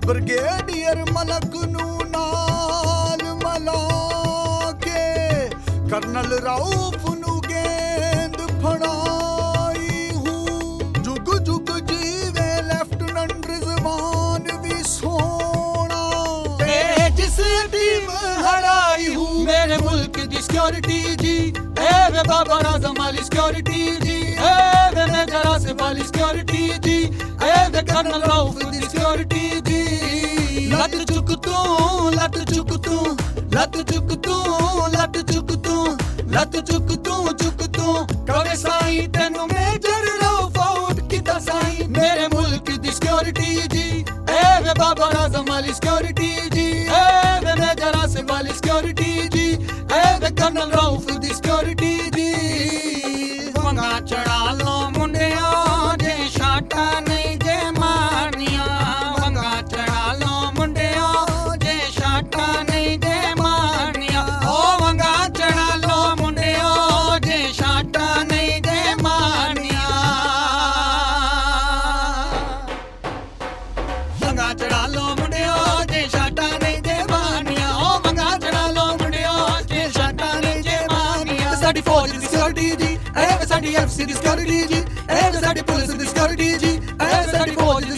Brigadier ਮਲਕ ਨੂੰ ਨਾਲ ਮਿਲਾ ਕੇ ਕਰਨਲ ਰਾਊਫ ਨੂੰ ਗੇਂਦ ਫੜਾਈ ਹੂੰ। ਜੁਗ ਜੁਗ ਜੀਵੇ ਲੈਫਟੀਨੈਂਟ ਰਿਜ਼ਵਾਨ ਵੀ ਸੋਹਣਾ ਤੇ ਜਿਸ ਟੀਮ ਹਰਾਈ ਹੂੰ। मेरे मुल्क दी सिक्योरिटी जी, ए वे बाबर आजम वाली सिक्योरिटी जी, ए वे मेजर आसिफ वाली सिक्योरिटी जी, ए वे कर्नल राउफ दी सिक्योरिटी जी। लत चुक तू, लत चुक तू, लत चुक तू, लत चुक तू, लत चुक तू कवे साई तेनू मेजर राउफ आउट किता साई। मेरे मुल्क दी सिक्योरिटी जी, ए वे बाबर आजम वाली सिक्योरिटी जी, ए वे मेजर आसिफ वाली सिक्योरिटी जी, ए वे कर्नल राउफ दी सिक्योरिटी जी। वंगा चढ़ा लो मुंडिया जे शाटा नहीं जे मारनिया, वंगा चढ़ा लो मुंडिया जे शाटा नहीं जे मारनिया, ओ वंगा चढ़ा लो मुंडिया जे शाटा नहीं जे मारनिया। वंगा चढ़ा लो मुंडिया जे शाटा नहीं जे मारनिया, ओ वंगा चढ़ा लो मुंडिया जे शाटा नहीं जे मारनिया। साडी फौज दी सिक्योरिटी जी, ए साडी एफसी दी सिक्योरिटी जी, ए साडी पुलिस दी सिक्योरिटी जी, ए साडी फौज दी